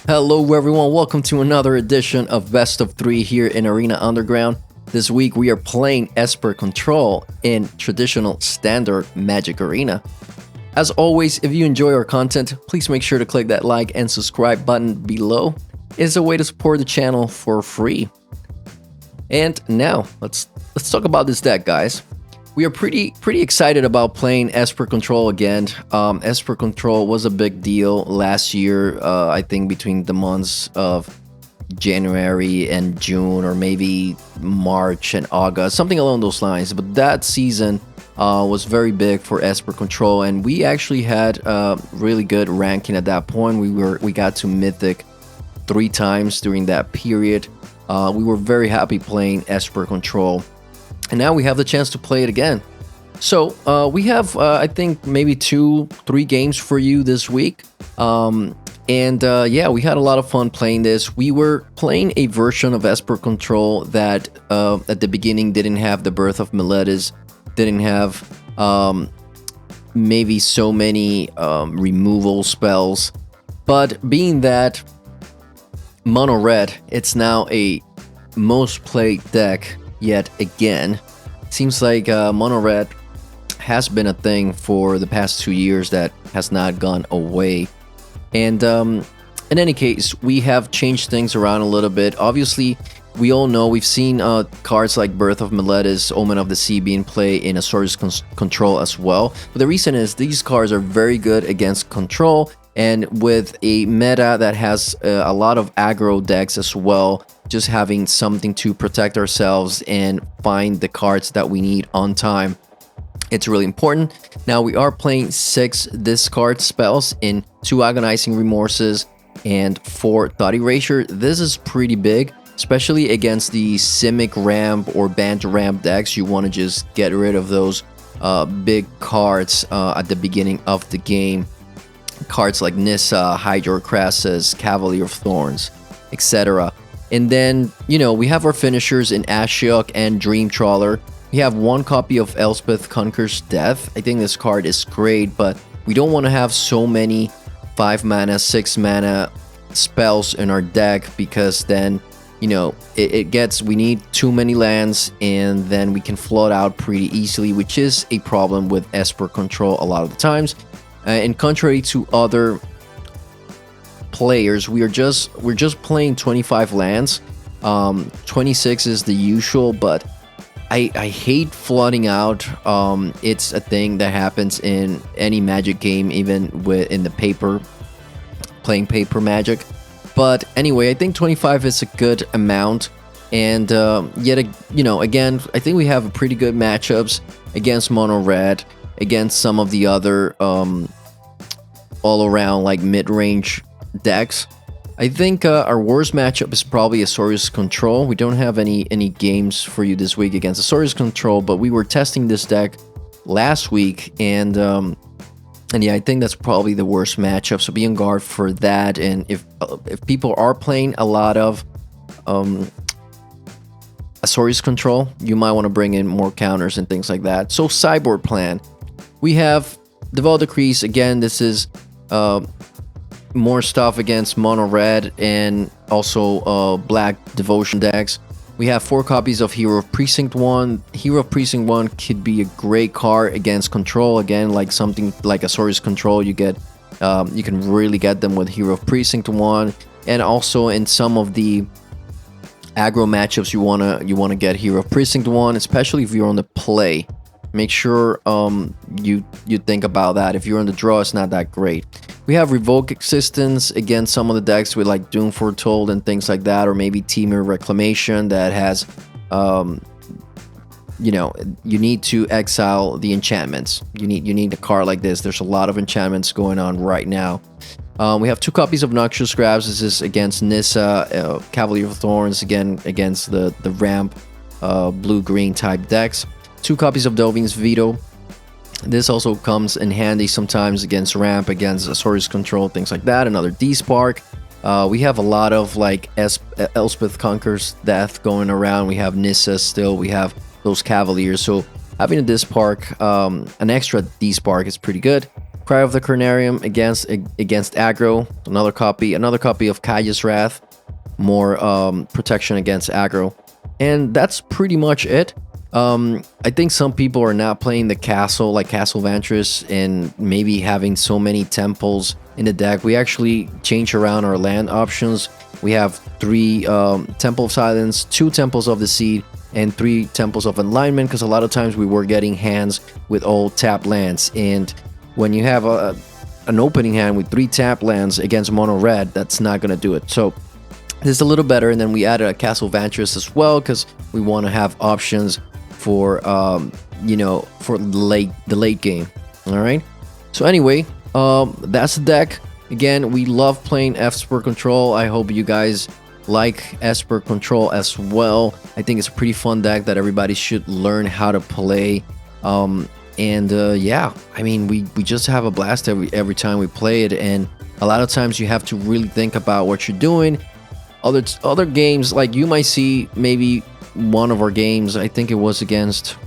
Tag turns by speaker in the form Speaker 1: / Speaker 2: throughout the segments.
Speaker 1: Hello everyone, welcome to another edition of Best of 3 here in Arena Underground. This week we are playing Esper Control in traditional standard Magic Arena. As always, if you enjoy our content, please make sure to click that like and subscribe button below. It's a way to support the channel for free. And now, let's talk about this deck, guys. We are pretty excited about playing Esper Control again. Esper Control was a big deal last year, I think between the months of January and June, or maybe March and August, something along those lines. But that season was very big for Esper Control, and we actually had a really good ranking at that point. We got to Mythic 3 times during that period. We were very happy playing Esper Control. And now we have the chance to play it again. So we have, I think, maybe 2-3 games for you this week. Yeah, we had a lot of fun playing this. We were playing a version of Esper Control that at the beginning didn't have the Birth of Meletis, didn't have maybe so many removal spells. But being that Mono Red, it's now a most played deck yet again. Seems like Mono Red has been a thing for the past 2 years that has not gone away. And in any case, we have changed things around a little bit. Obviously, we all know, we've seen cards like Birth of Meletis, Omen of the Sea being played in Azorius Control as well. But the reason is these cards are very good against control, and with a meta that has a lot of aggro decks as well, just having something to protect ourselves and find the cards that we need on time, it's really important. Now we are playing 6 discard spells in 2 Agonizing Remorses and 4 Thought Erasure. This is pretty big, especially against the Simic Ramp or Banned Ramp decks. You want to just get rid of those big cards at the beginning of the game. Cards like Nissa, Hydrocrassus, Cavalier of Thorns, etc. And then, you know, we have our finishers in Ashiok and Dream Trawler. We have 1 copy of Elspeth Conquers Death. I think this card is great, but we don't want to have so many 5 mana, 6 mana spells in our deck, because then, you know, we need too many lands, and then we can float out pretty easily, which is a problem with Esper Control a lot of the times. And contrary to other players, we're just playing 25 lands. 26 is the usual, but I hate flooding out. It's a thing that happens in any Magic game, even in the playing paper Magic. But anyway, I think 25 is a good amount. And again, I think we have pretty good matchups against Mono Red, against some of the other all around like mid-range decks. I think our worst matchup is probably Azorius Control. We don't have any games for you this week against Azorius Control, but we were testing this deck last week, and yeah, I think that's probably the worst matchup. So be on guard for that. And if people are playing a lot of Azorius Control, you might want to bring in more counters and things like that. So sideboard plan, we have Devout Decrees. Again, this is more stuff against Mono Red and also Black Devotion decks. We have 4 copies of Hero of Precinct 1. Hero of Precinct 1 could be a great card against control. Again, like something like Azorius Control, you can really get them with Hero of Precinct 1. And also in some of the aggro matchups, you wanna get Hero of Precinct 1, especially if you're on the play. Make sure you think about that. If you're on the draw, it's not that great. We have Revoke Existence against some of the decks with like Doom Foretold and things like that, or maybe Temur Reclamation that has, you need to exile the enchantments. You need a card like this. There's a lot of enchantments going on right now. We have 2 copies of Noxious Grabs. This is against Nissa, Cavalier of Thorns, again against the ramp blue-green type decks. 2 copies of Delvin's Veto. This also comes in handy sometimes against ramp, against Azorius Control, things like that. Another D-Spark. We have a lot of like Elspeth Conquers Death going around. We have Nissa still. We have those Cavaliers. So having a D-Spark, an extra D-Spark is pretty good. Cry of the Carnarium against aggro. Another copy of Kaya's Wrath. More protection against aggro. And that's pretty much it. I think some people are not playing the castle, like Castle Vantress, and maybe having so many temples in the deck. We actually change around our land options. We have 3 Temple of Silence, 2 Temples of the Seed, and 3 Temples of Alignment, because a lot of times we were getting hands with all tapped lands. And when you have an opening hand with 3 tapped lands against mono red, that's not going to do it. So this is a little better. And then we added a Castle Vantress as well, because we want to have options for you know, for the late game. All right, so anyway, that's the deck. Again, we love playing Esper Control. I hope you guys like Esper Control as well. I think it's a pretty fun deck that everybody should learn how to play. Yeah, I mean, we just have a blast every time we play it, and a lot of times you have to really think about what you're doing. Other games, like you might see maybe one of our games, I think it was against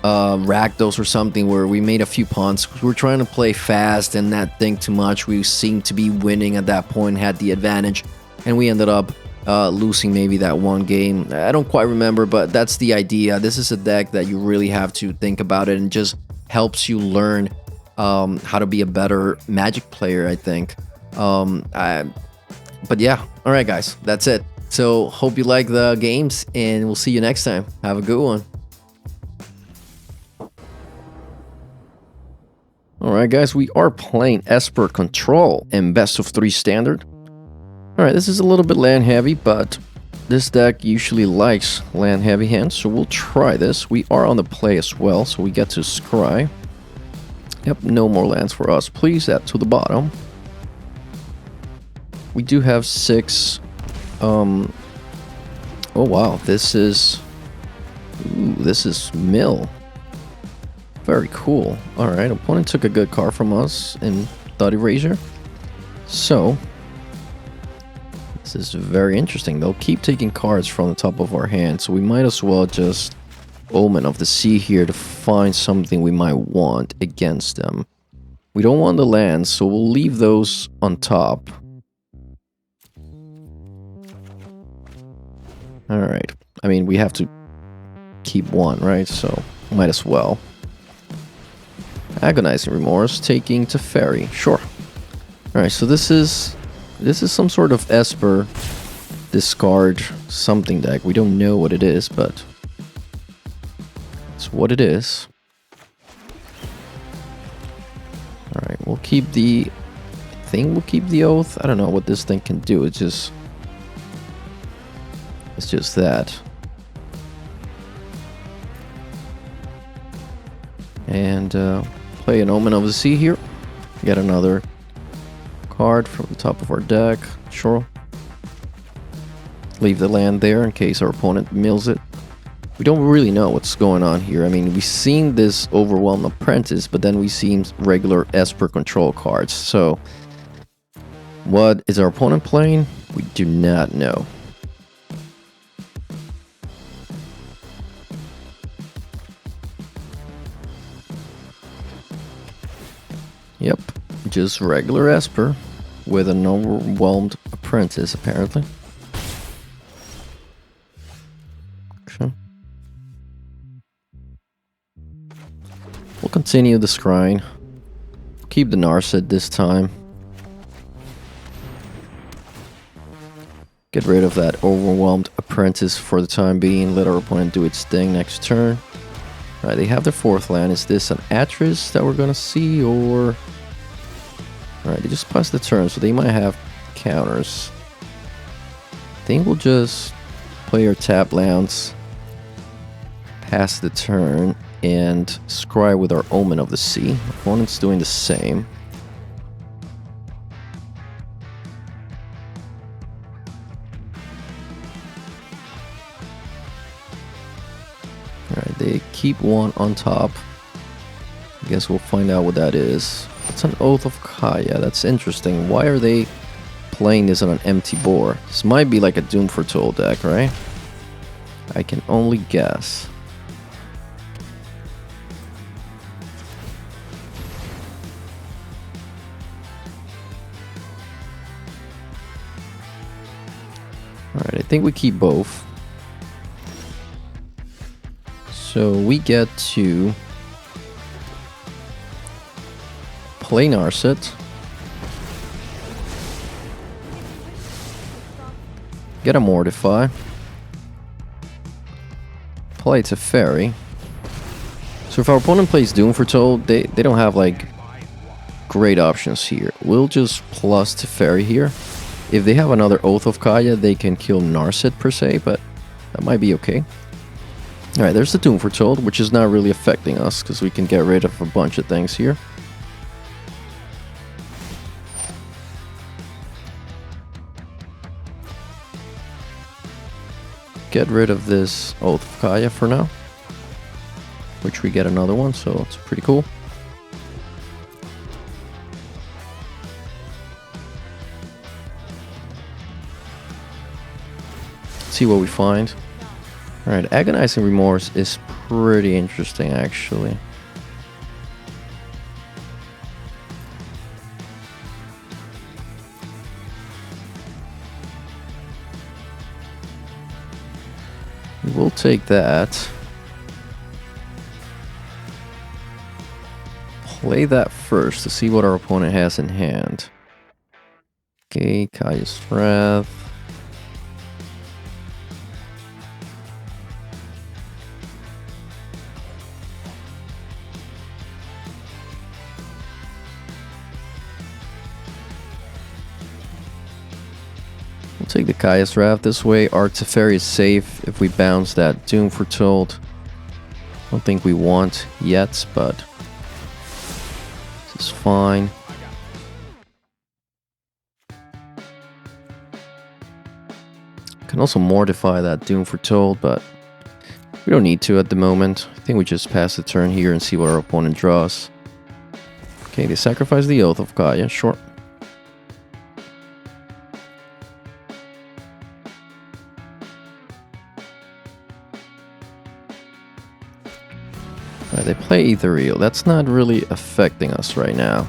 Speaker 1: rakdos or something, where we made a few punts. We're trying to play fast and not think too much. We seemed to be winning at that point, had the advantage, and we ended up losing maybe that one game. I don't quite remember, but that's the idea. This is a deck that you really have to think about it, and just helps you learn how to be a better Magic player, I think. But yeah, all right, guys, that's it. So hope you like the games, and we'll see you next time. Have a good one. Alright guys, we are playing Esper Control in best of 3 standard. Alright, this is a little bit land heavy, but this deck usually likes land heavy hands, so we'll try this. We are on the play as well, so we get to scry. Yep, no more lands for us. Please add to the bottom. We do have 6. Oh wow, this is mill. Very cool. Alright, opponent took a good card from us in Thought Erasure. So this is very interesting. They'll keep taking cards from the top of our hand, so we might as well just Omen of the Sea here to find something we might want against them. We don't want the lands, so we'll leave those on top. Alright. I mean, we have to keep one, right? So might as well. Agonizing Remorse, taking Teferi. Sure. Alright, so this is some sort of Esper discard something deck. We don't know what it is, but it's what it is. Alright, we'll keep the... I think we'll keep the Oath. I don't know what this thing can do. It's just that. And play an Omen of the Sea here. Get another card from the top of our deck. Sure. Leave the land there in case our opponent mills it. We don't really know what's going on here. I mean, we've seen this Overwhelmed Apprentice, but then we've seen regular Esper Control cards. So, what is our opponent playing? We do not know. Yep, just regular Esper with an Overwhelmed Apprentice, apparently. Okay. We'll continue the scrying. Keep the Narset this time. Get rid of that Overwhelmed Apprentice for the time being. Let our opponent do its thing next turn. Alright, they have their 4th land. Is this an Atris that we're gonna see, or... Alright, they just passed the turn, so they might have counters. I think we'll just play our tap lands, pass the turn, and scry with our Omen of the Sea. Opponent's doing the same. Alright, they keep one on top. I guess we'll find out what that is. It's an Oath of Kaya. That's interesting. Why are they playing this on an empty board? This might be like a Doom Foretold deck, right? I can only guess. I think we keep both. So we get to play Narset. Get a Mortify. Play Teferi. So if our opponent plays Doom Foretold, they don't have like great options here. We'll just plus Teferi here. If they have another Oath of Kaya, they can kill Narset per se, but that might be okay. Alright, there's the Doom Foretold, which is not really affecting us because we can get rid of a bunch of things here. Get rid of this Oath of Kaya for now, which we get another one, so it's pretty cool. Let's see what we find. Alright, Agonizing Remorse is pretty interesting actually. We'll take that. Play that first to see what our opponent has in hand. Okay, Kaya's Wrath. We'll take the Kaya's Wrath this way. Our Teferi is safe if we bounce that Doom Foretold. Don't think we want yet, but this is fine. Can also mortify that Doom Foretold, but we don't need to at the moment. I think we just pass the turn here and see what our opponent draws. Okay, they sacrifice the Oath of Kaya, sure. They play Ethereal. That's not really affecting us right now.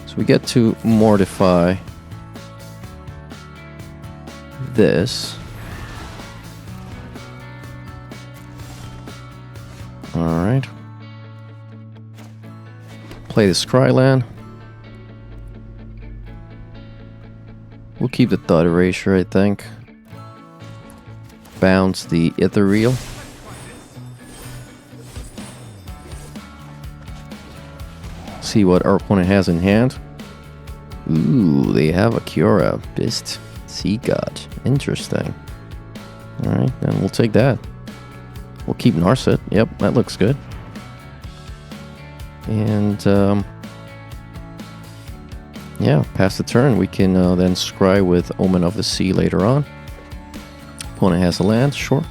Speaker 1: So we get to mortify this. Alright. Play the Scryland. We'll keep the Thought Erasure, I think. Bounce the Ethereal. See what our opponent has in hand. Ooh, they have a Kiora, Beast, Sea God. Interesting. Alright, then we'll take that. We'll keep Narset. Yep, that looks good. And, yeah, pass the turn. We can then scry with Omen of the Sea later on. Opponent has a land, sure.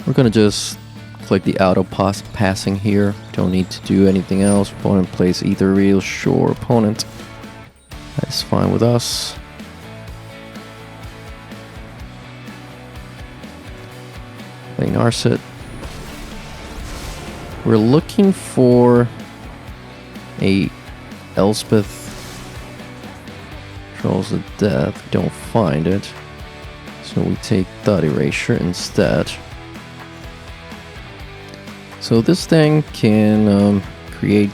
Speaker 1: We're gonna just click the auto passing here. Don't need to do anything else. Opponent plays Ethereal, sure. Opponent. That's fine with us. Play Narset. We're looking for a Elspeth Trolls of Death. Don't find it. So we take Thought Erasure instead. So this thing can create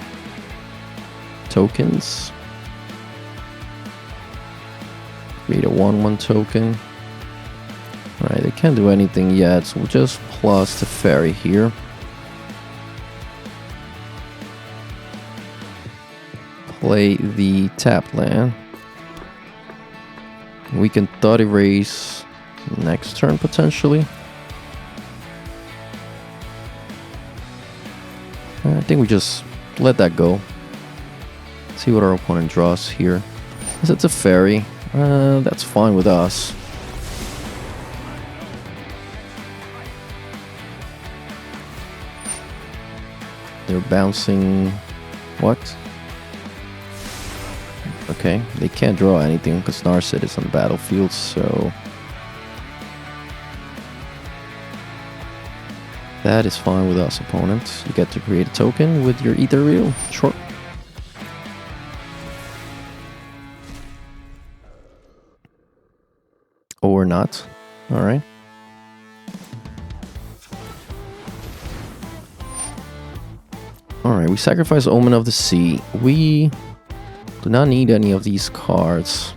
Speaker 1: tokens. Create a 1/1 token. Alright, they can't do anything yet, so we'll just plus the Teferi here. Play the tap land. We can Thought Erase next turn potentially. I think we just let that go. See what our opponent draws here. Is it a Teferi? That's fine with us. They're bouncing... what? Okay, they can't draw anything because Narset is on the battlefield, so... that is fine with us, opponent. You get to create a token with your Ethereal. Sure. or not. Alright. Alright, we sacrifice Omen of the Sea. We do not need any of these cards.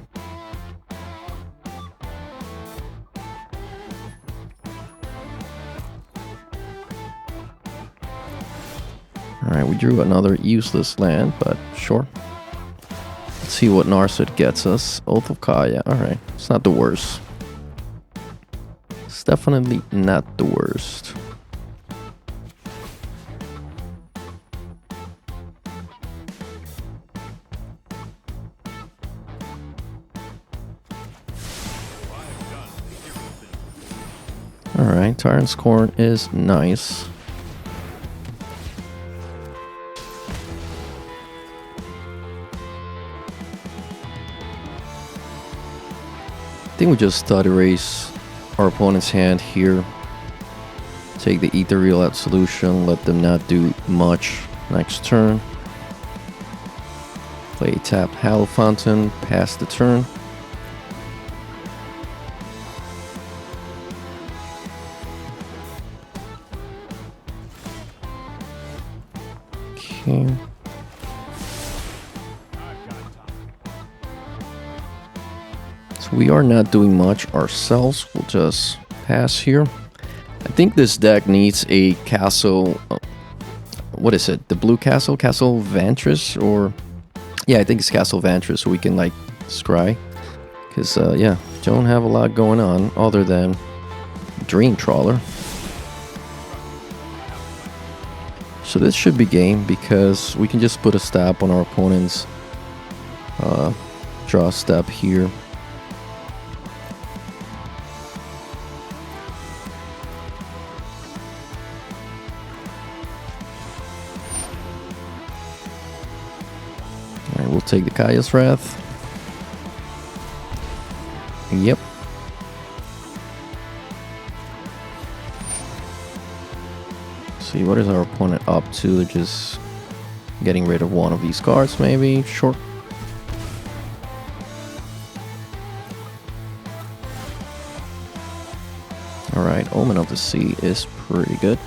Speaker 1: Alright, we drew another useless land, but sure. Let's see what Narset gets us. Oath of Kaya. Alright, it's not the worst. It's definitely not the worst. Alright, Tyrant's Corn is nice. I think we just erase our opponent's hand here. Take the Ethereal Absolution, let them not do much next turn. Play tap Hallow Fountain, pass the turn. Okay. We are not doing much ourselves. We'll just pass here. I think this deck needs a castle. What is it? The blue castle? Castle Vantress? Or yeah, I think it's Castle Vantress, so we can like scry. Because yeah, don't have a lot going on other than Dream Trawler. So this should be game because we can just put a stop on our opponent's draw step here. Alright, we'll take the Kaya's Wrath. Yep. See, what is our opponent up to? They're just getting rid of one of these cards, maybe. Sure. Alright, Omen of the Sea is pretty good.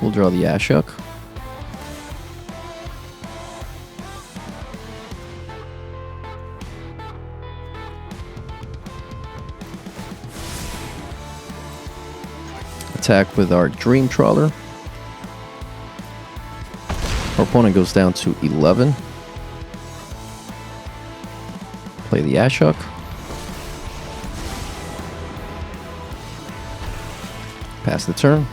Speaker 1: We'll draw the Ashok. Attack with our Dream Trawler. Our opponent goes down to 11. Play the Ashok. Pass the turn.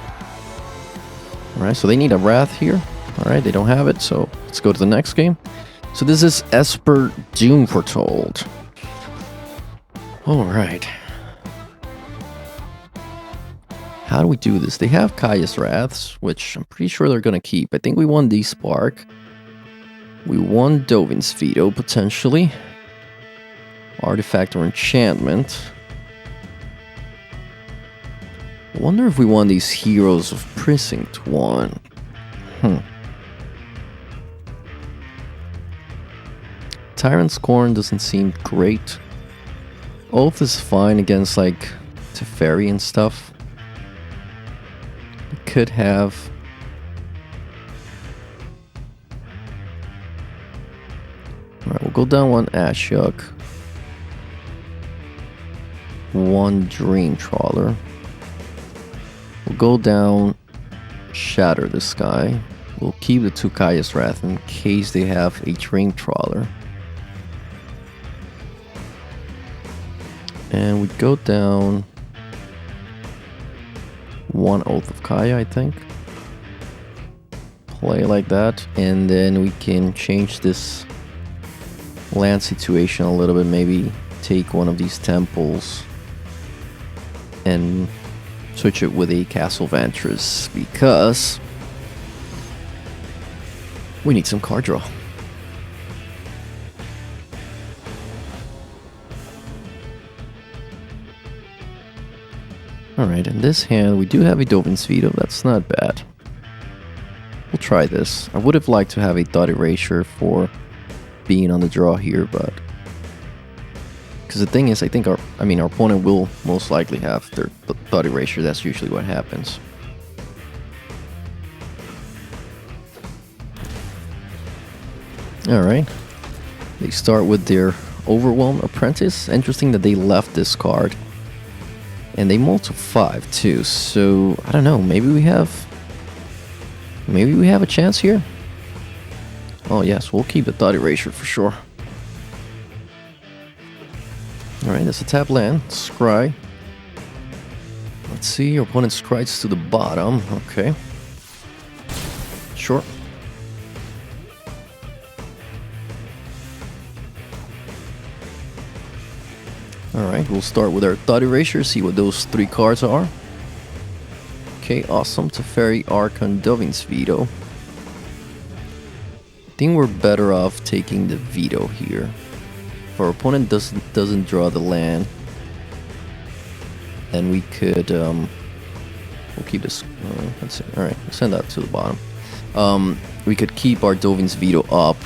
Speaker 1: Alright, so they need a Wrath here. Alright, they don't have it, so let's go to the next game. So this is Esper Doom Foretold. Alright. How do we do this? They have Kaya's Wraths, which I'm pretty sure they're going to keep. I think we won D-Spark. We won Dovin's Veto, potentially. Artifact or Enchantment. I wonder if we won these Heroes of Precinct 1. Tyrant's Corn doesn't seem great. Oath is fine against like Teferi and stuff. We could have... Alright, we'll go down one Ashok. One Dream Trawler. We'll go down, Shatter the Sky. We'll keep the two Kaya's Wrath in case they have a Dream Trawler. And we go down one Oath of Kaya, I think. Play like that, and then we can change this land situation a little bit. Maybe take one of these temples and switch it with a Castle Vantress because we need some card draw. Alright, in this hand we do have a Dovin's Veto. That's not bad. We'll try this. I would have liked to have a Thought Erasure for being on the draw here, but because the thing is, I think our opponent will most likely have their thought erasure. That's usually what happens. All right, they start with their Overwhelm Apprentice. Interesting that they left this card, and they mull to 5 too. So I don't know. Maybe we have a chance here. Oh yes, we'll keep the thought erasure for sure. Alright, that's a tap land. Scry. Let's see, your opponent scries to the bottom. Okay. Sure. Alright, we'll start with our thought erasure, see what those 3 cards are. Okay, awesome. Teferi, Archon, Dovin's Veto. I think we're better off taking the veto here. If our opponent doesn't draw the land, then we could we'll keep this. Let's see. All right, send that to the bottom. We could keep our Dovin's Veto up.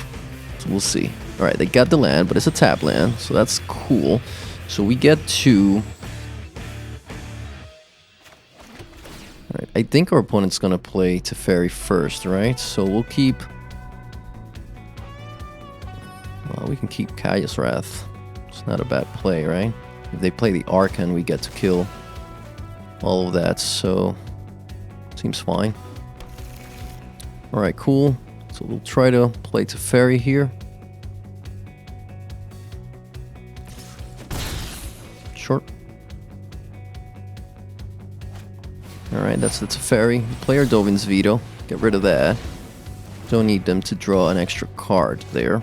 Speaker 1: So we'll see. All right, they got the land, but it's a tap land, so that's cool. So we get 2. All right, I think our opponent's gonna play Teferi first, right? So we'll keep. Well, we can keep Kaya's Wrath. It's not a bad play, right? If they play the Archon, we get to kill all of that, so seems fine. Alright, cool. So we'll try to play Teferi here. Sure. Alright, that's the Teferi. Play our Dovin's Veto. Get rid of that. Don't need them to draw an extra card there.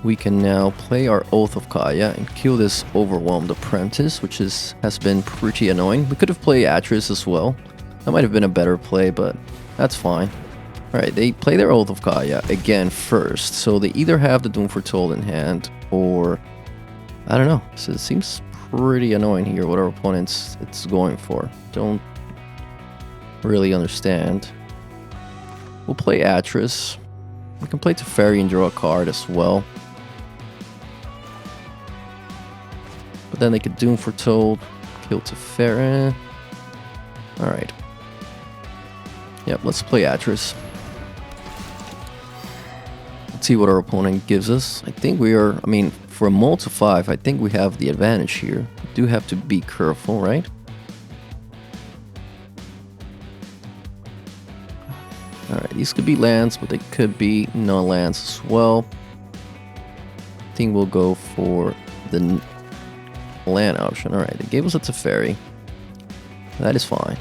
Speaker 1: We can now play our Oath of Kaya and kill this Overwhelmed Apprentice, which has been pretty annoying. We could have played Atris as well. That might have been a better play, but that's fine. Alright, they play their Oath of Kaya again first, so they either have the Doom Foretold in hand, or I don't know. So it seems pretty annoying here what our opponent's going for. Don't really understand. We'll play Atris. We can play Teferi and draw a card as well. But then they could Doom Foretold, kill Teferi. Alright. Yep, let's play Atris. Let's see what our opponent gives us. I think we are, for a mull to 5, I think we have the advantage here. We do have to be careful, right? Alright, these could be lands, but they could be non-lands as well. I think we'll go for the land option. Alright, they gave us a Teferi. That is fine.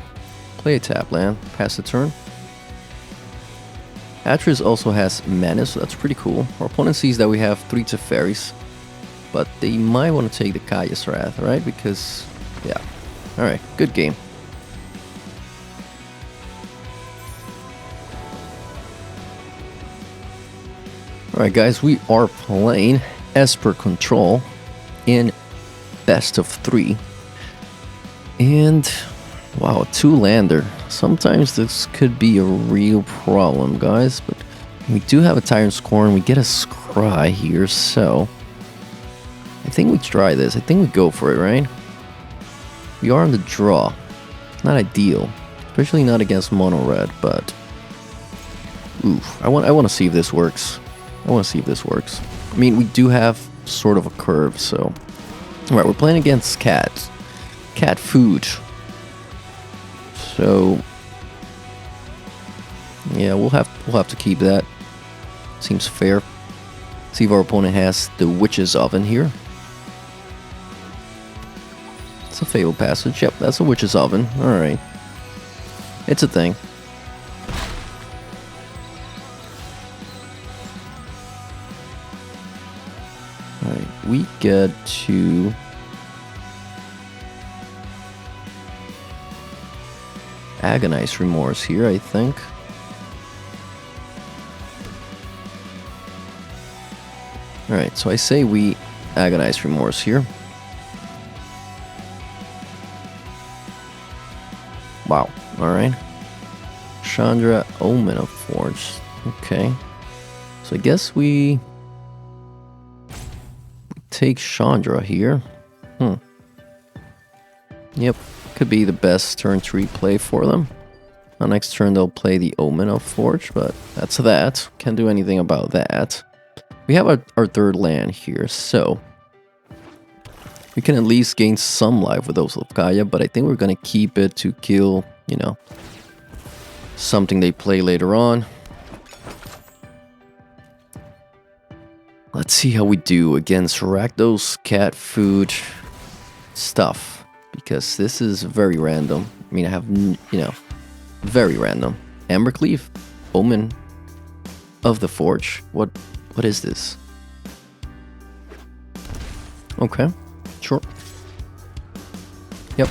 Speaker 1: Play a tap land, pass the turn. Atris also has mana, so that's pretty cool. Our opponent sees that we have 3 Teferis, but they might want to take the Kaya's Wrath, right? Because, yeah. Alright, good game. Alright guys, we are playing Esper Control in best of 3. And, wow, a 2-lander. Sometimes this could be a real problem, guys, but we do have a Tyrant's Scorn. We get a Scry here, so I think we try this. I think we go for it, right? We are on the draw. Not ideal, especially not against mono red, but oof, I want to see if this works. We do have sort of a curve, so alright, we're playing against cat food. So yeah, we'll have to keep that. Seems fair. See if our opponent has the Witch's Oven here. It's a Fabled Passage. Yep, that's a Witch's Oven. Alright. It's a thing. Alright, we get to Agonize Remorse here, I think. Alright, so I say we Agonize Remorse here. Wow, alright. Chandra, Omen of Forge. Okay. So I guess we take Chandra here. Yep. Could be the best turn 3 play for them. On next turn they'll play the Omen of Forge, but that's that. Can't do anything about that. We have our third land here, so we can at least gain some life with Oath of Kaya, but I think we're gonna keep it to kill, you know, something they play later on. Let's see how we do against rakdos, cat food, stuff, because this is very random. I mean, I have, you know, very random. Ambercleave, Omen of the Forge. What is this? Okay, sure. Yep.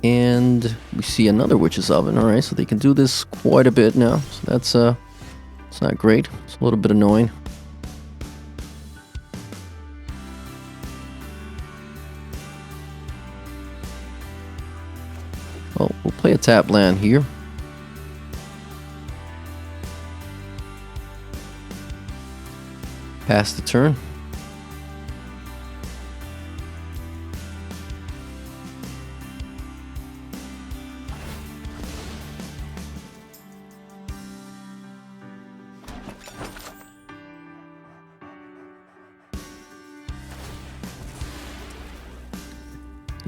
Speaker 1: And we see another Witch's Oven. All right, so they can do this quite a bit now. So that's it's not great. It's a little bit annoying. Well, we'll play a tap land here. Pass the turn.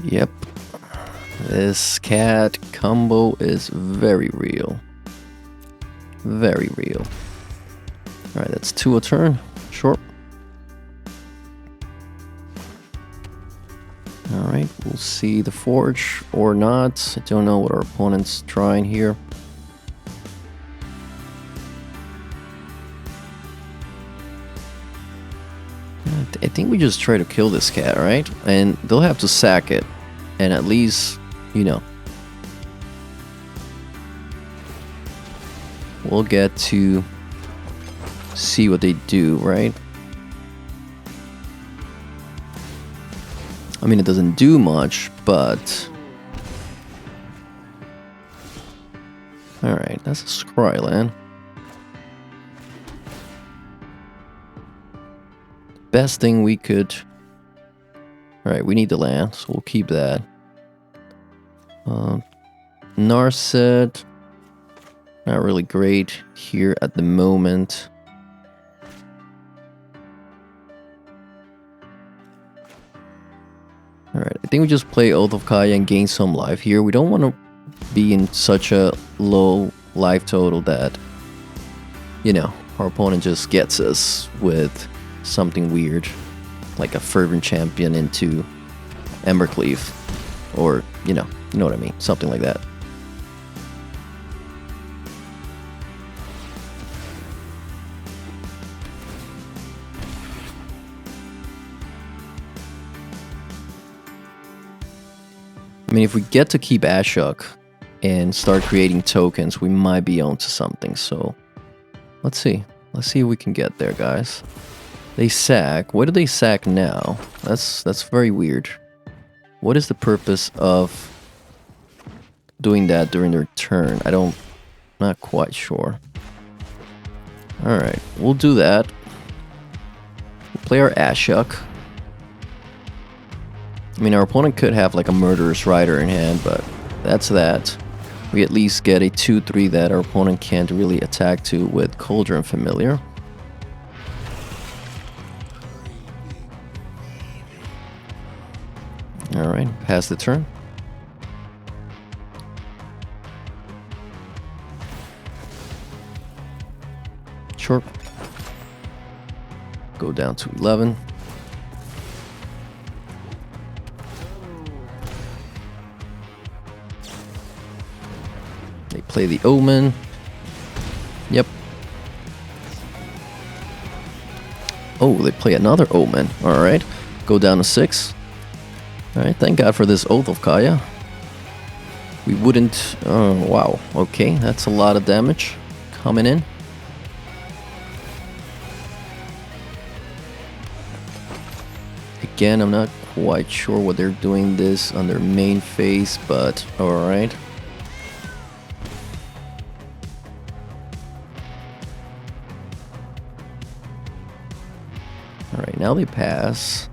Speaker 1: Yep. This cat combo is very real. Very real. Alright, that's 2 a turn. Sure. Alright, we'll see the Forge or not. I don't know what our opponent's trying here. I think we just try to kill this cat, right? And they'll have to sack it. And at least, you know, we'll get to see what they do, right? I mean, it doesn't do much, but... Alright, that's a scry land. Best thing we could... Alright, we need the land, so we'll keep that. Narset, not really great here at the moment. Alright, I think we just play Oath of Kaya and gain some life here. We don't want to be in such a low life total that, you know, our opponent just gets us with something weird, like a Fervent Champion into Embercleave, or, you know what I mean, something like that. I mean, if we get to keep Ashok and start creating tokens, we might be onto something, so let's see. Let's see if we can get there, guys. They sack. What do they sack now? That's very weird. What is the purpose of doing that during their turn? Not quite sure. Alright, we'll do that. We'll play our Ashok. I mean, our opponent could have like a Murderous Rider in hand, but that's that. We at least get a 2-3 that our opponent can't really attack to with Cauldron Familiar. Alright, pass the turn. Sure. Go down to 11. They play the Omen. Yep. Oh, they play another Omen. Alright. Go down to 6. Alright, thank God for this Oath of Kaya. We wouldn't... Oh, wow. Okay, that's a lot of damage coming in. Again, I'm not quite sure what they're doing this on their main phase, but alright. now they pass.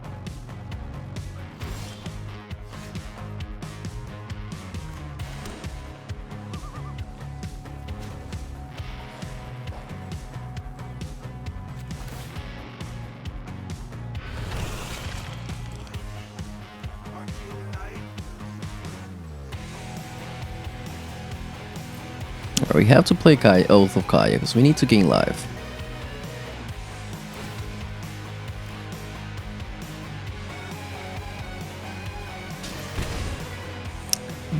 Speaker 1: We have to play Oath of Kaya because we need to gain life.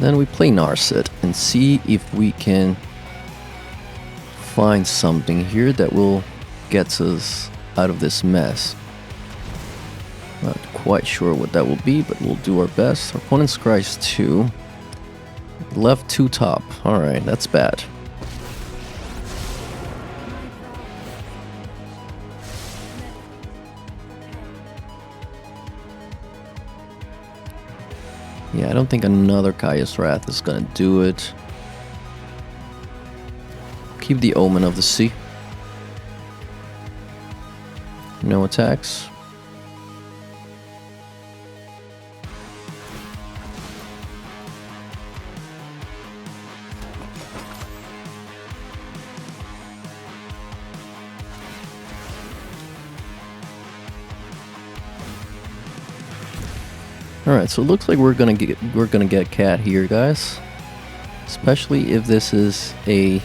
Speaker 1: Then we play Narset and see if we can find something here that will get us out of this mess. Not quite sure what that will be, but we'll do our best. Our opponent scries 2. Left 2 top. Alright, that's bad. Yeah, I don't think another Kaya's Wrath is gonna do it. Keep the Omen of the Sea. No attacks. Alright, so it looks like we're gonna get cat here, guys. Especially if this is a...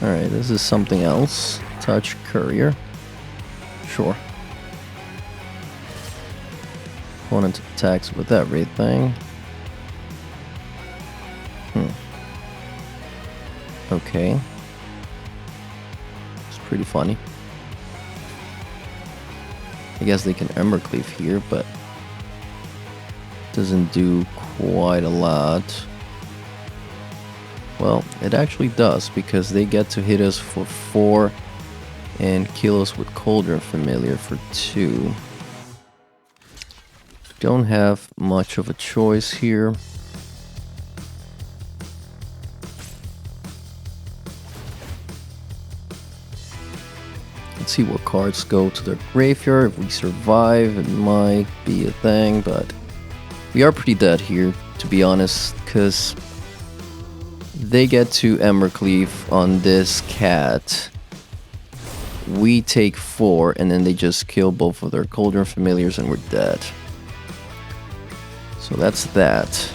Speaker 1: Alright, this is something else. Touch Courier. Sure. Opponent attacks with everything. Okay. It's pretty funny. I guess they can Embercleave here, but... doesn't do quite a lot. Well, it actually does, because they get to hit us for 4 and kill us with Cauldron Familiar for 2. Don't have much of a choice here. Let's see what cards go to their graveyard. If we survive, it might be a thing, but we are pretty dead here, to be honest, because they get to Embercleave on this cat. We take 4, and then they just kill both of their Cauldron Familiars, and we're dead. So that's that.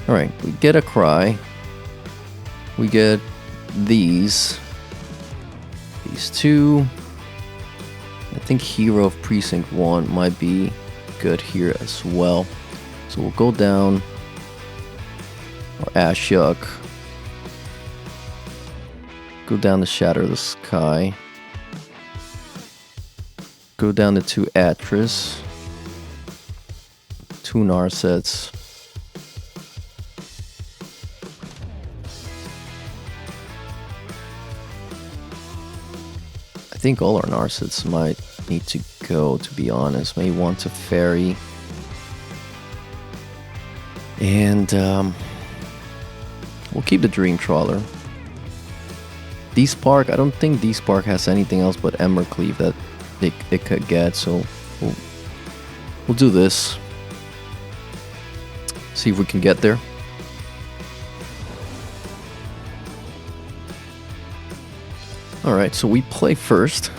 Speaker 1: Alright, we get a Cry. We get these. These 2. I think Hero of Precinct 1 might be good here as well. So we'll go down. Or Ashyuk. Go down to Shatter the Sky. Go down to 2 Atris. 2 Narsets. I think all our Narsets might need to go, to be honest. May want to Fairy. And we'll keep the Dream Trawler. D-Spark, I don't think D-Spark has anything else but Embercleave that it could get, so we'll do this. See if we can get there. Alright, so we play first.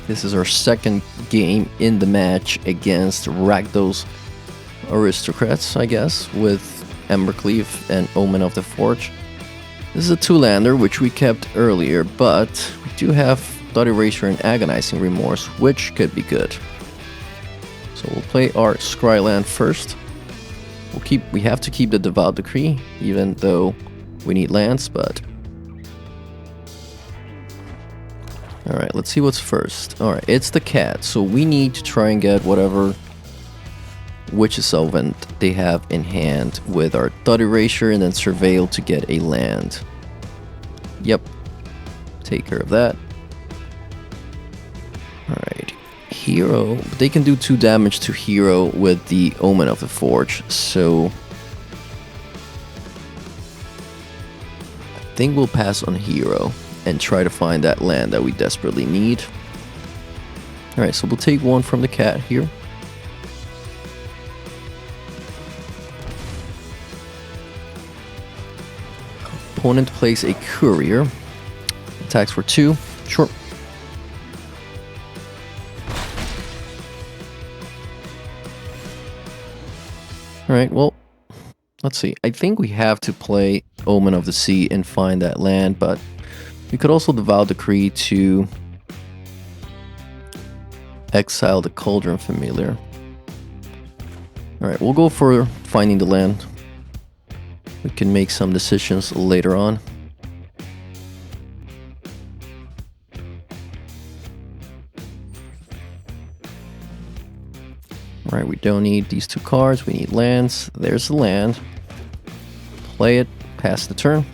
Speaker 1: This is our second game in the match against Rakdos Aristocrats, I guess, with Embercleave and Omen of the Forge. This is a 2-lander, which we kept earlier, but we do have Blood Erasure and Agonizing Remorse, which could be good. So we'll play our Scryland first. We have to keep the Devout Decree, even though we need lands, but... Alright, let's see what's first. Alright, it's the cat, so we need to try and get whatever Witch's Solvent they have in hand with our Thought Erasure and then Surveil to get a land. Yep, take care of that. Alright, Hero. They can do 2 damage to Hero with the Omen of the Forge, so... I think we'll pass on hero and try to find that land that we desperately need. Alright, so we'll take one from the cat here. Opponent plays a courier. Attacks for 2. Sure. Alright, well, let's see. I think we have to play Omen of the Sea and find that land, but we could also Devout Decree to exile the Cauldron Familiar. Alright, we'll go for finding the land. We can make some decisions later on. Alright, we don't need these 2 cards, we need lands. There's the land. Play it, pass the turn.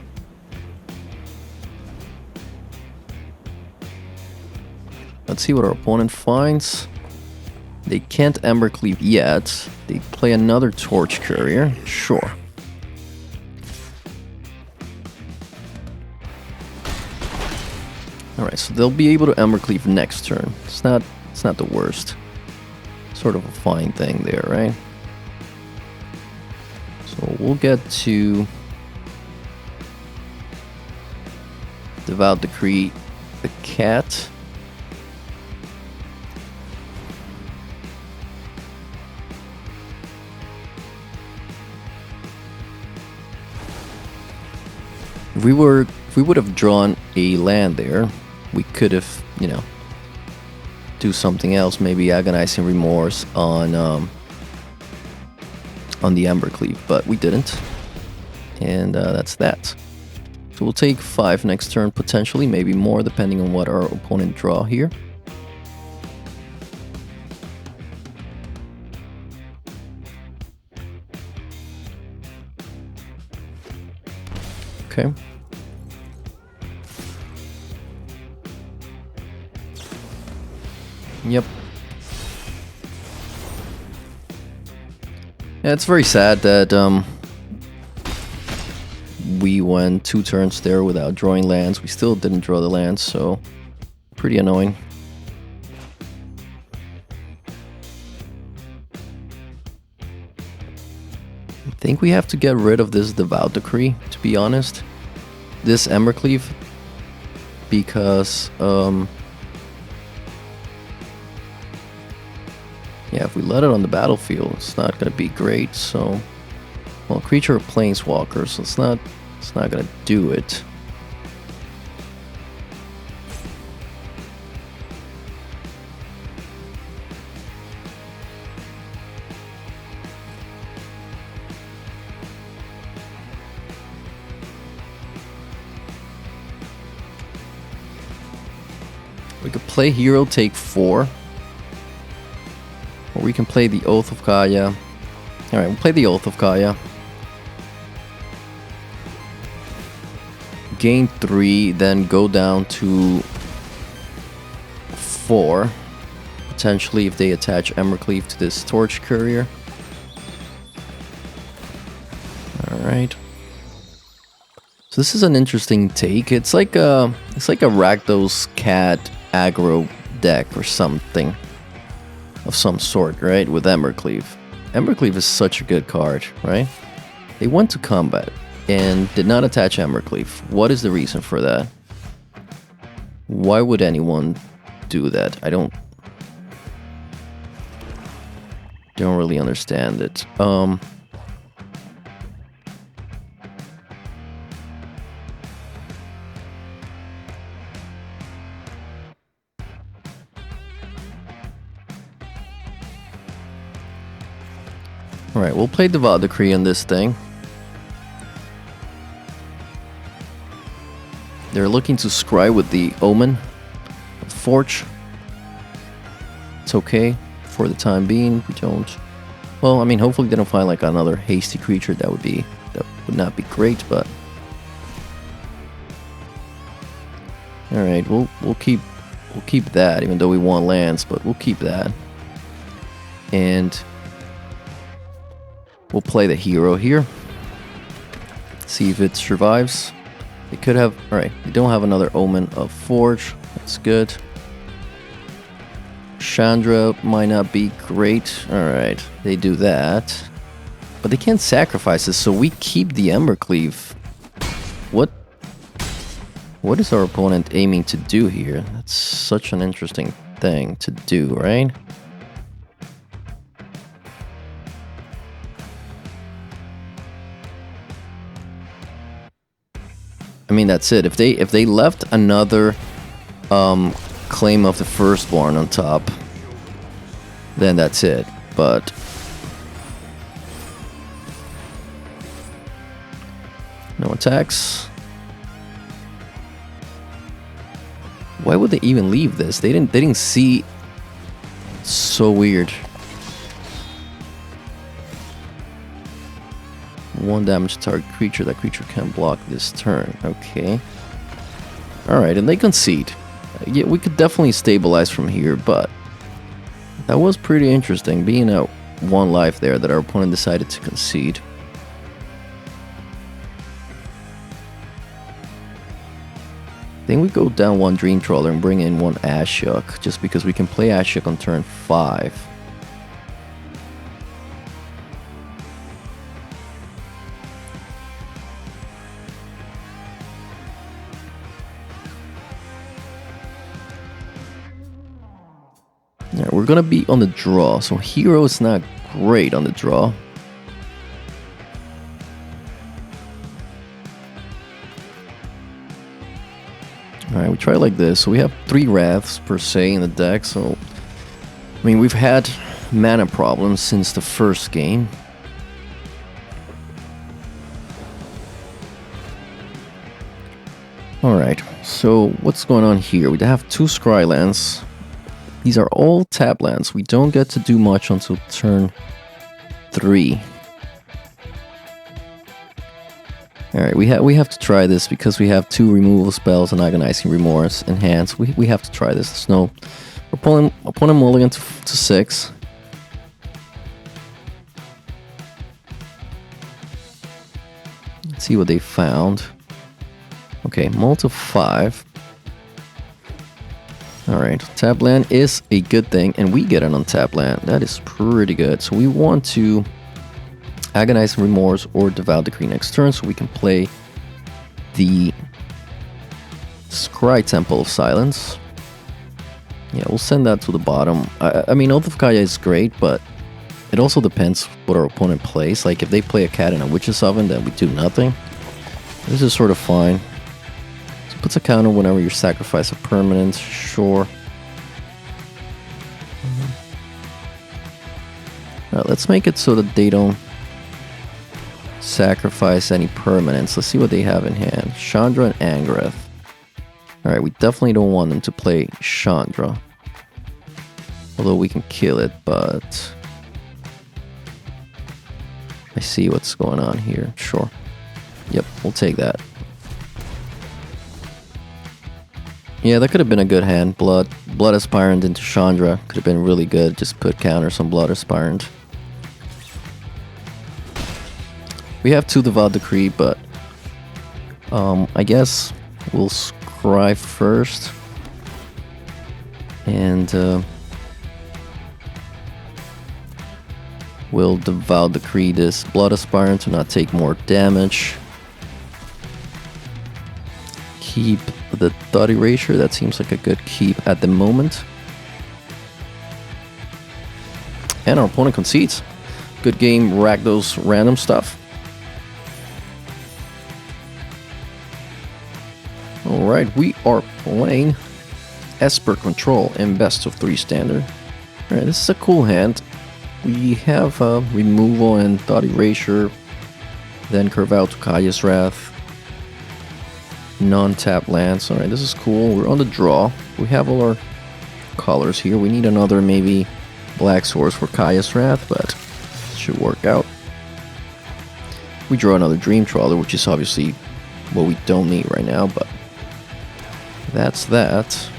Speaker 1: Let's see what our opponent finds. They can't Embercleave yet. They play another Torch Courier. Sure. Alright, so they'll be able to Embercleave next turn. It's not the worst. Sort of a fine thing there, right? So we'll get to Devout Decree the cat. If we would have drawn a land there, we could have, you know, do something else, maybe Agonizing Remorse on the Embercleave, but we didn't. And that's that. So we'll take 5 next turn, potentially, maybe more, depending on what our opponent draw here. Okay. Yep. Yeah, it's very sad that we went 2 turns there without drawing lands. We still didn't draw the lands, so pretty annoying. I think we have to get rid of this Devout Decree, to be honest. This Embercleave, because yeah, if we let it on the battlefield, it's not going to be great. So, well, creature of Planeswalker, so it's not going to do it. We could play hero, take 4. Or we can play the Oath of Kaya. Alright, we'll play the Oath of Kaya. Gain 3, then go down to 4. Potentially if they attach Embercleave to this Torch Courier. Alright. So this is an interesting take. It's like a rakdos cat aggro deck or something. Of some sort, right? With Embercleave. Embercleave is such a good card, right? They went to combat and did not attach Embercleave. What is the reason for that? Why would anyone do that? I don't really understand it. Alright, we'll play Devout Decree on this thing. They're looking to scry with the Omen of Forge. It's okay for the time being. We don't. Well, I mean, hopefully they don't find like another hasty creature. That would not be great, but alright, we'll keep that, even though we want lands, but we'll keep that. And we'll play the hero here. See if it survives. They could have... Alright, they don't have another Omen of Forge. That's good. Chandra might not be great. Alright, they do that. But they can't sacrifice this, so we keep the Embercleave. What is our opponent aiming to do here? That's such an interesting thing to do, right? I mean, that's it. If they left another claim of the Firstborn on top, then that's it. But no attacks. Why would they even leave this? They didn't see. So weird. 1 damage to target creature. That creature can block this turn. Okay. Alright, and they concede. Yeah, we could definitely stabilize from here, but that was pretty interesting, being at 1 life there that our opponent decided to concede. Then we go down 1 Dream Trawler and bring in 1 Ashok, just because we can play Ashok on turn 5. Alright, we're gonna be on the draw, so Hero is not great on the draw. Alright, we try like this. So we have 3 Wraths per se in the deck, so... I mean, we've had mana problems since the first game. Alright, so what's going on here? We have 2 Scrylands. These are all tap lands. We don't get to do much until turn 3. Alright, we have to try this because we have 2 removal spells and Agonizing Remorse in hands. We have to try this. There's no... We're pulling mulligan to 6. Let's see what they found. Okay, mull to 5. Alright, tap land is a good thing, and we get an untap land. That is pretty good. So we want to Agonizing Remorse or Devout Decree next turn, so we can play the Scry Temple of Silence. Yeah, we'll send that to the bottom. I mean, Oath of Kaya is great, but it also depends what our opponent plays. Like, if they play a Cat and a Witch's Oven, then we do nothing. This is sort of fine. Puts a counter whenever you sacrifice a permanent, sure. Alright, let's make it so that they don't sacrifice any permanents. Let's see what they have in hand. Chandra and Angrath. Alright, we definitely don't want them to play Chandra. Although we can kill it, but... I see what's going on here, sure. Yep, we'll take that. Yeah, that could have been a good hand. Blood Aspirant into Chandra could have been really good. Just put counters on Blood Aspirant. We have 2 Devout Decree, but I guess we'll scry first. And we'll Devout Decree this Blood Aspirant to not take more damage. Keep the Thought Erasure. That seems like a good keep at the moment. And our opponent concedes. Good game, rakdos random stuff. Alright, we are playing Esper Control in best of 3 standard. Alright, this is a cool hand. We have removal and Thought Erasure, then curve out to Kaya's Wrath. Non-tap lands. Alright, this is cool. We're on the draw. We have all our colors here. We need another maybe black source for Kaya's Wrath, but it should work out. We draw another Dream Trawler, which is obviously what we don't need right now, but that's that.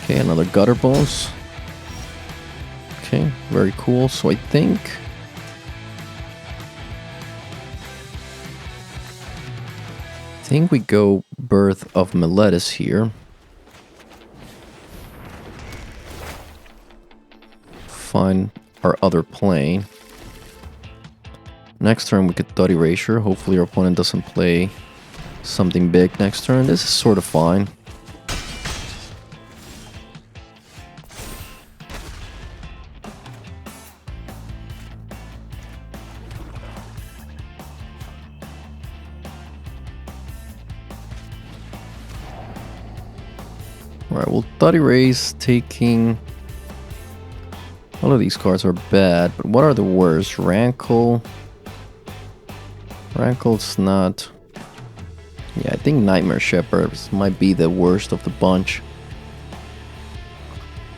Speaker 1: Okay, another Gutter Bones. Okay, very cool. So I think think we go Birth of Meletis here. Find our other plane. Next turn we could Thought Erasure. Hopefully our opponent doesn't play something big next turn. This is sort of fine. Alright, we'll Thought Erase, taking... All of these cards are bad, but what are the worst? Rankle. Rankle's not... Yeah, I think Nightmare Shepherds might be the worst of the bunch.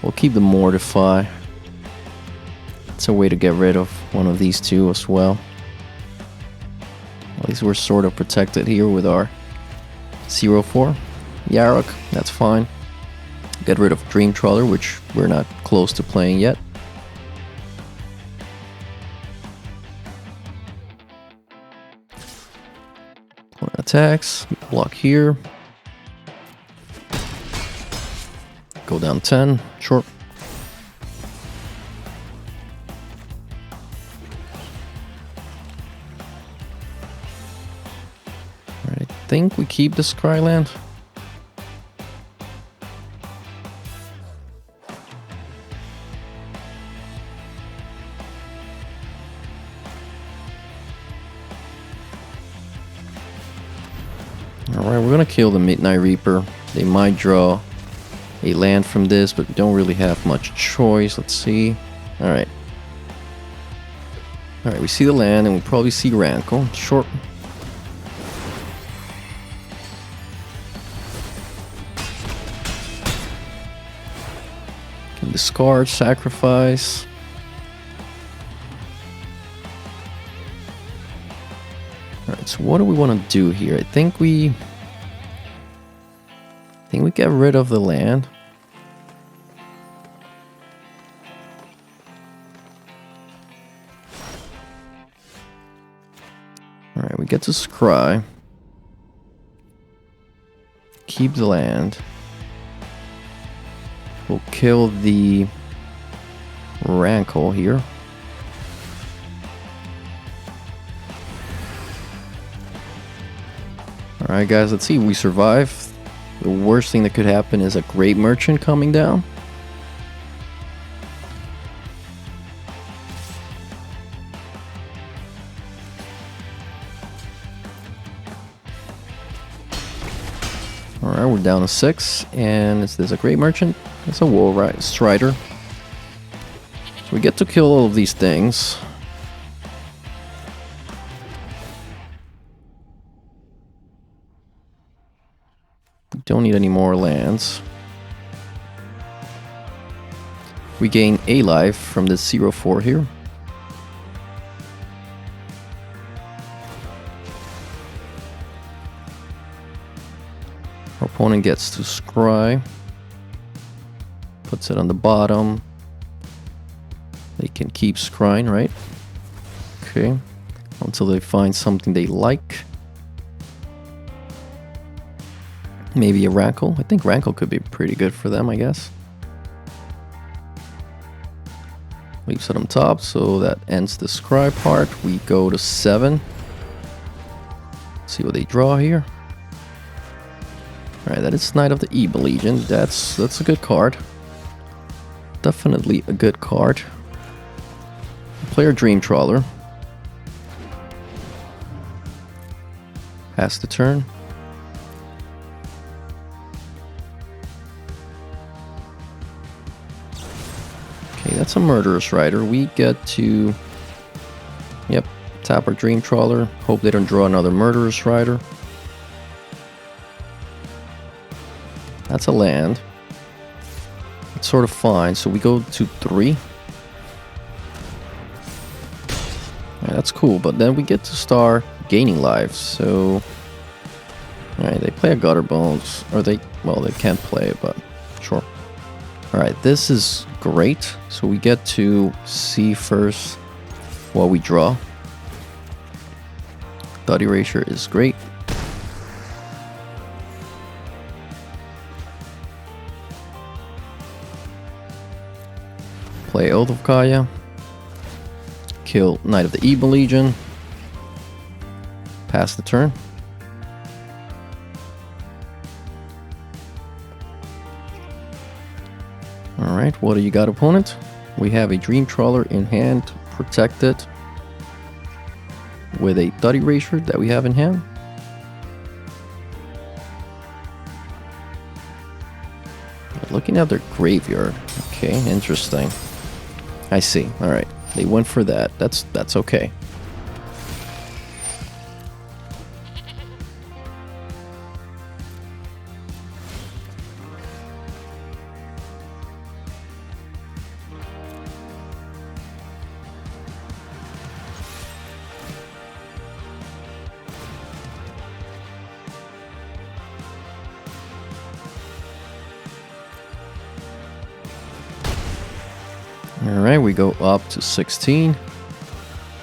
Speaker 1: We'll keep the Mortify. It's a way to get rid of one of these two as well. At least we're sort of protected here with our 0-4. Yarok, that's fine. Get rid of Dream Trawler, which we're not close to playing yet. Attacks, block here. Go down 10, sure. Alright, I think we keep the Scryland. Alright, we're gonna kill the Midnight Reaper. They might draw a land from this, but we don't really have much choice. Let's see. Alright. Alright, we see the land and we probably see Rankle. Sure. Can discard, sacrifice. Alright, so what do we want to do here? I think we get rid of the land. Alright, we get to scry. Keep the land. We'll kill the Rankle here. Alright guys, let's see if we survive. The worst thing that could happen is a Great Merchant coming down. Alright, we're down to 6. And is this a Great Merchant? It's a Woe Strider. So we get to kill all of these things. Don't need any more lands. We gain a life from this 0-4 here. Our opponent gets to scry. Puts it on the bottom. They can keep scrying, right? Okay. Until they find something they like. Maybe a Rankle. I think Rankle could be pretty good for them, I guess. Leaves it on top, so that ends the scry part. We go to 7. See what they draw here. Alright, that is Knight of the Evil Legion. That's a good card. Definitely a good card. Player Dream Trawler. Pass the turn. That's a Murderous Rider. We get to... Yep, tap our Dream Trawler. Hope they don't draw another Murderous Rider. That's a land. It's sort of fine, so we go to 3. Right, that's cool, but then we get to start gaining lives, so... Alright, they play a Gutter Bones, or they... Well, they can't play it, but sure. Alright, this is great. So we get to see first what we draw. Thought Erasure is great. Play Oath of Kaya. Kill Knight of the Evil Legion. Pass the turn. Alright, what do you got, opponent? We have a Dream Trawler in hand, protected with a Thought Erasure that we have in hand. Looking at their graveyard. Okay, interesting. I see. Alright, they went for that. That's okay. Alright, we go up to 16.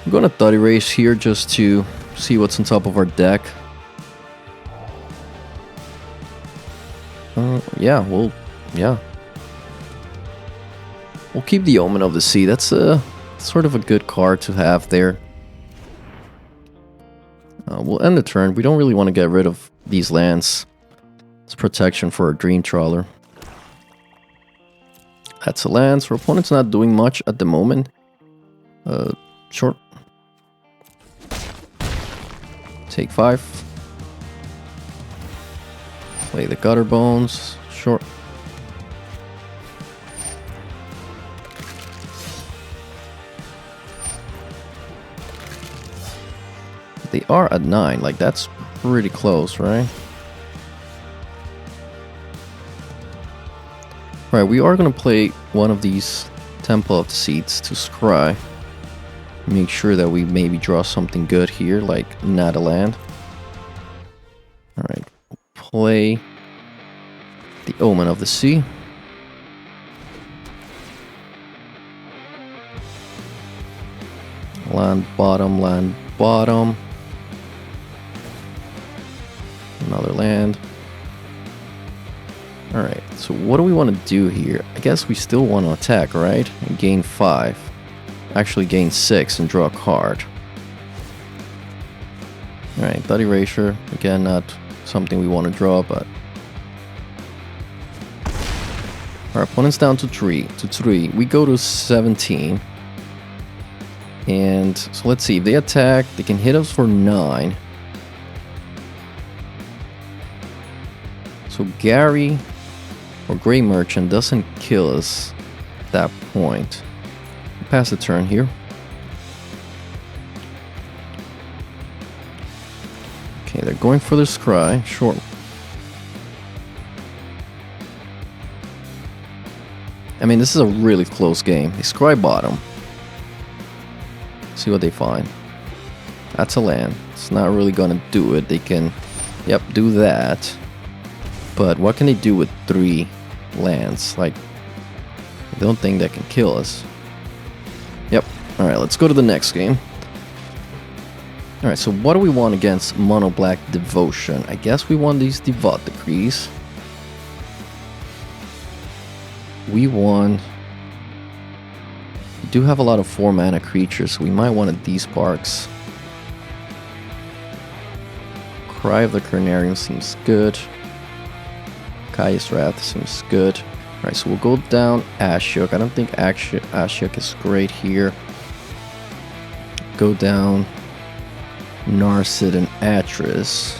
Speaker 1: I'm gonna Thought Erase here just to see what's on top of our deck. Yeah. We'll keep the Omen of the Sea. That's sort of a good card to have there. We'll end the turn. We don't really want to get rid of these lands. It's protection for our Dream Trawler. That's a land, so our opponent's not doing much at the moment. Short. Take 5. Play the Gutter Bones. Short. They are at 9, like that's pretty close, right? Right, we are going to play one of these Temple of the Seeds to scry. Make sure that we maybe draw something good here, like not a land. Alright, play the Omen of the Sea. Land bottom, land bottom. Another land. Alright, so what do we want to do here? I guess we still want to attack, right? And gain 5. Actually gain 6 and draw a card. Alright, Thought Erasure. Again, not something we want to draw, but... Our opponent's down to 3. We go to 17. And so let's see, if they attack, they can hit us for 9. So Gary or Grey Merchant doesn't kill us at that point. Pass the turn here. Okay, they're going for the scry. Short. I mean, this is a really close game. They scry bottom. See what they find. That's a land. It's not really gonna do it. They can, yep, do that. But what can they do with 3 lands? Like, I don't think that can kill us. Yep. Alright, let's go to the next game. Alright, so what do we want against Mono Black Devotion? I guess we want these Devout Decrees. We do have a lot of 4 mana creatures, so we might want these Sparks. Cry of the Carnarium seems good. Kaya's Wrath seems good. Alright, so we'll go down Ashiok. I don't think Ashiok is great here. Go down Narset and Atris.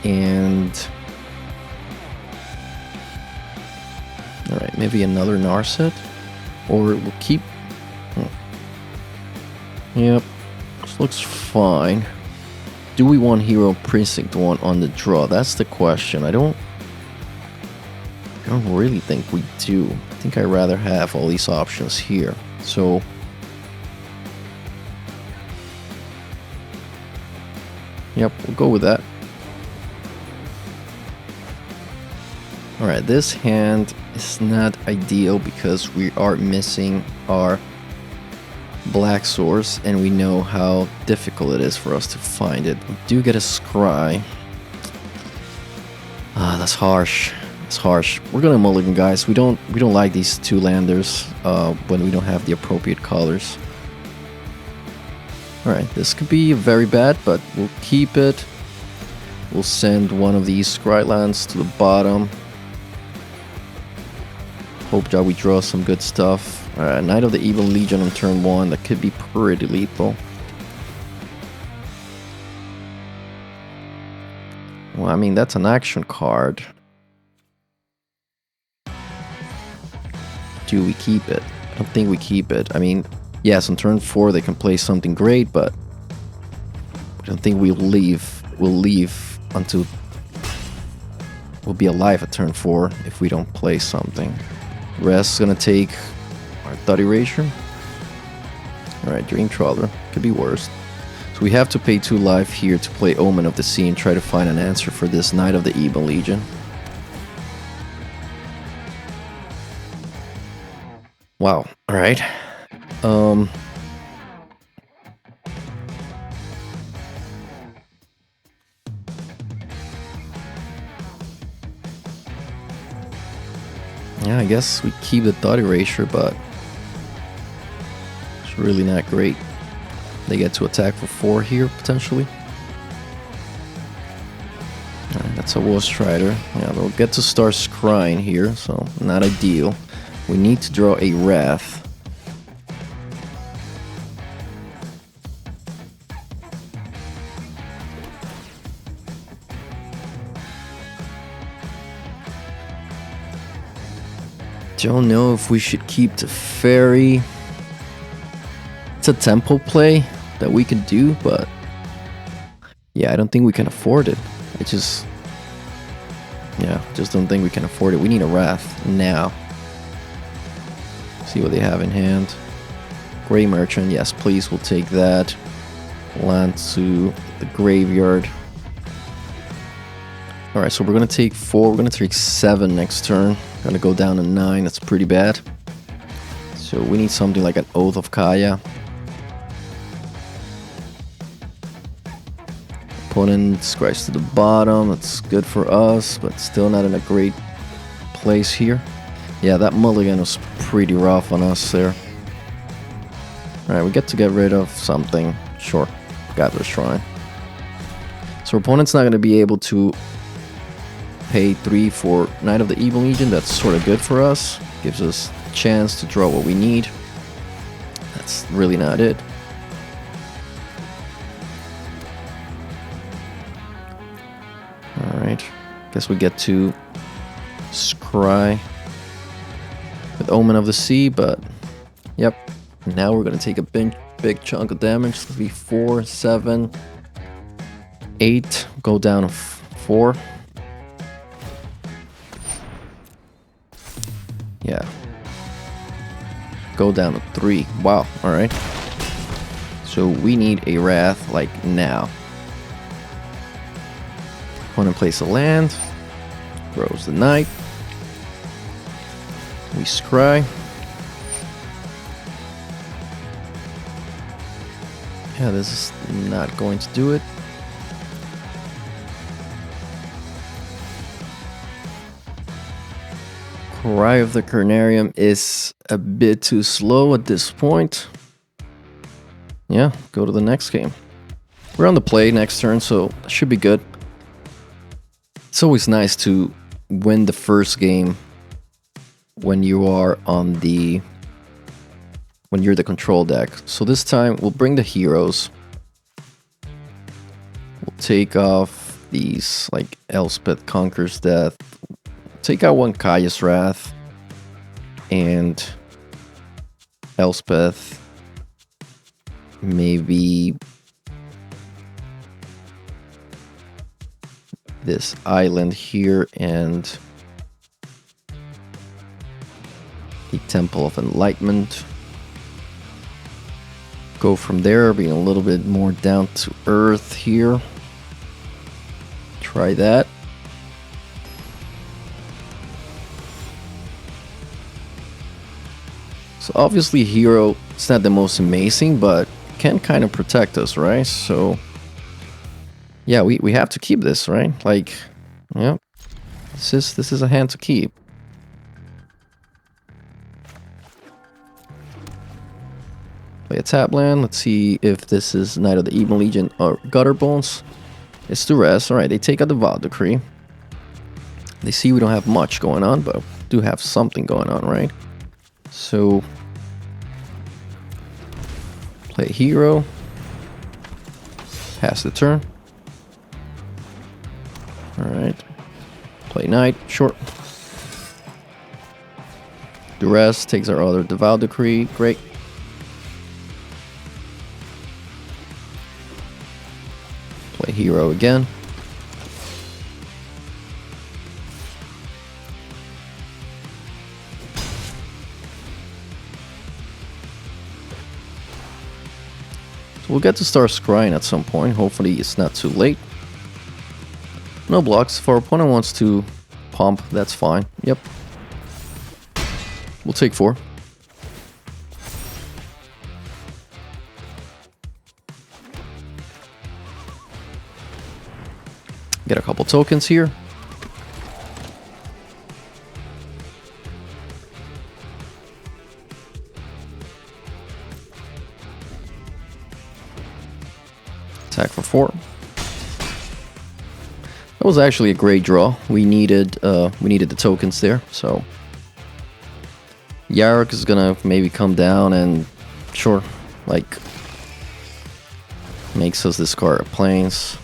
Speaker 1: And... Alright, maybe another Narset? Or we'll keep... Yep, this looks fine. Do we want Hero Precinct 1 on the draw? That's the question. I don't really think we do. I think I'd rather have all these options here. So... Yep, we'll go with that. Alright, this hand is not ideal because we are missing our black source and we know how difficult it is for us to find it. We do get a scry. Ah, that's harsh. It's harsh. We're gonna mulligan, guys. We don't like these two landers when we don't have the appropriate colors. Alright, this could be very bad, but we'll keep it. We'll send one of these Scrylands to the bottom. Hope that we draw some good stuff. Alright, Knight of the Evil Legion on turn 1. That could be pretty lethal. Well, I mean, that's an action card. Do we keep it? I don't think we keep it. I mean, yes, on turn 4 they can play something great, but I don't think we'll leave. We'll leave until we'll be alive at turn 4 if we don't play something. Rest's gonna take our Thought Erasure. Alright, Dream Trawler. Could be worse. So we have to pay 2 life here to play Omen of the Sea and try to find an answer for this Knight of the Evil Legion. Wow, alright. Yeah, I guess we keep the Thought Erasure, but it's really not great. They get to attack for 4 here, potentially. Alright, that's a War Strider. Yeah, they'll get to start scrying here, so not ideal. We need to draw a Wrath. Don't know if we should keep the Fairy. It's a tempo play that we could do, but yeah, I don't think we can afford it. Just don't think we can afford it. We need a Wrath now. See what they have in hand. Grey Merchant, yes, please, we'll take that. Land to the graveyard. Alright, so we're gonna take 4, we're gonna take 7 next turn. Gonna go down to 9, that's pretty bad. So we need something like an Oath of Kaya. Opponent scratch to the bottom, that's good for us, but still not in a great place here. Yeah, that mulligan was pretty rough on us there. Alright, we get to get rid of something. Sure, Gathering Shrine. So our opponent's not going to be able to pay 3 for Knight of the Evil Legion. That's sort of good for us. Gives us a chance to draw what we need. That's really not it. Alright, guess we get to scry with Omen of the Sea, but yep. Now we're gonna take a big chunk of damage. It's gonna be 4, 7, 8. Go down to 4. Yeah. Go down to 3. Wow. All right. So we need a Wrath like now. Opponent plays a land. Throws the Knight. We scry. Yeah, this is not going to do it. Cry of the Carnarium is a bit too slow at this point. Yeah, go to the next game. We're on the play next turn, so that should be good. It's always nice to win the first game when you are on the when you're the control deck. So this time we'll bring the heroes. We'll take off these like Elspeth Conquers Death. Take out one Kaya's Wrath and Elspeth. Maybe this island here and the Temple of Enlightenment. Go from there, being a little bit more down to earth here. Try that. So obviously hero, it's not the most amazing, but can kind of protect us, right? So yeah, we have to keep this, right? Like, yeah, This is a hand to keep. Play a tap land. Let's see if this is Knight of the Ebon Legion or Gutter Bones. It's the rest. Alright, they take out the Vow Decree. They see we don't have much going on, but do have something going on, right? So play hero. Pass the turn. Alright. Play knight. Short. Duress takes our other Devout Decree. Great. Play hero again. So we'll get to start scrying at some point. Hopefully it's not too late. No blocks. If our opponent wants to pump, that's fine. Yep. We'll take 4. Get a couple tokens here. Attack for 4. That was actually a great draw. We needed the tokens there, so Yarok is gonna maybe come down and sure, like makes us discard planes.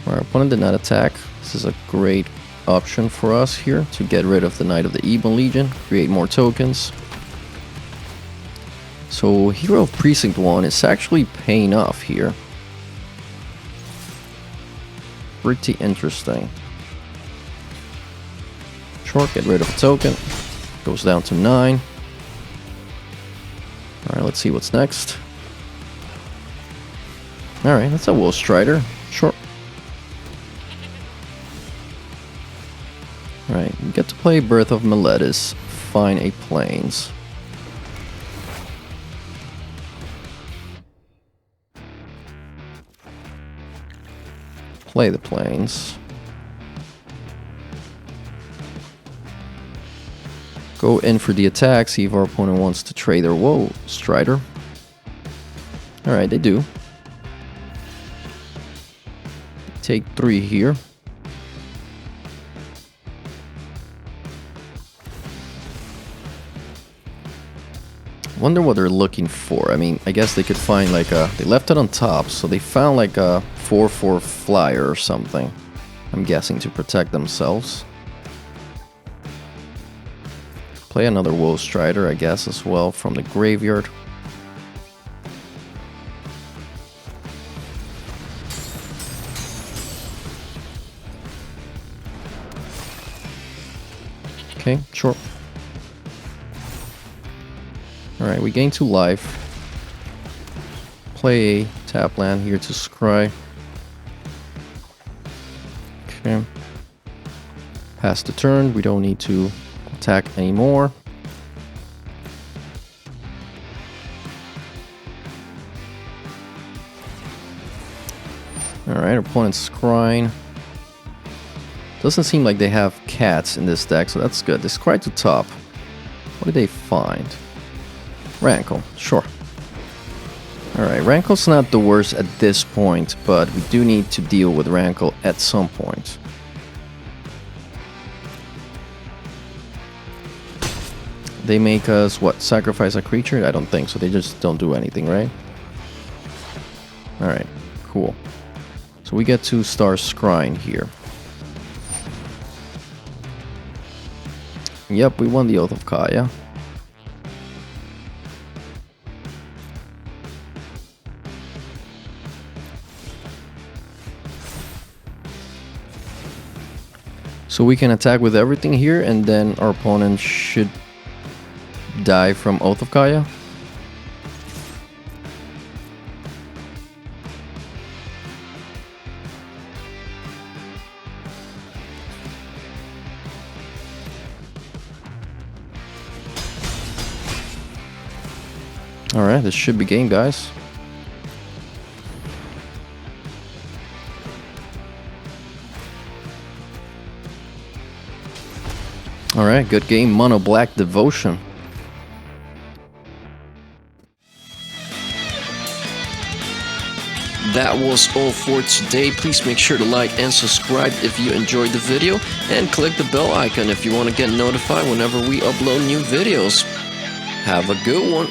Speaker 1: Our opponent did not attack. This is a great option for us here to get rid of the Knight of the Ebon Legion, create more tokens. So Hero of Precinct 1 is actually paying off here. Pretty interesting. Short, get rid of a token. Goes down to 9. Alright, let's see what's next. Alright, that's a Will Strider. Short. Alright, we get to play Birth of Meletis. Find a Plains. Play the Plains. Go in for the attack, see if our opponent wants to trade their Woe Strider. Alright, they do. Take 3 here. Wonder what they're looking for. I mean, I guess they could find like a... They left it on top, so they found like a 4/4 flyer or something. I'm guessing to protect themselves. Play another Woe Strider, I guess, as well from the graveyard. Okay, sure. Alright, we gain 2 life. Play a tap land here to scry. Okay. Pass the turn, we don't need to attack anymore. Alright, opponent's scrying. Doesn't seem like they have cats in this deck, so that's good. They scry to top. What did they find? Rankle, sure. Alright, Rankle's not the worst at this point, but we do need to deal with Rankle at some point. They make us, what, sacrifice a creature? I don't think so. They just don't do anything, right? Alright, cool. So we get to start scrying here. Yep, we won the Oath of Kaya. So we can attack with everything here, and then our opponent should die from Oath of Kaya. Alright, this should be game, guys. Alright, good game. Mono Black Devotion.
Speaker 2: That was all for today. Please make sure to like and subscribe if you enjoyed the video, and click the bell icon if you want to get notified whenever we upload new videos. Have a good one.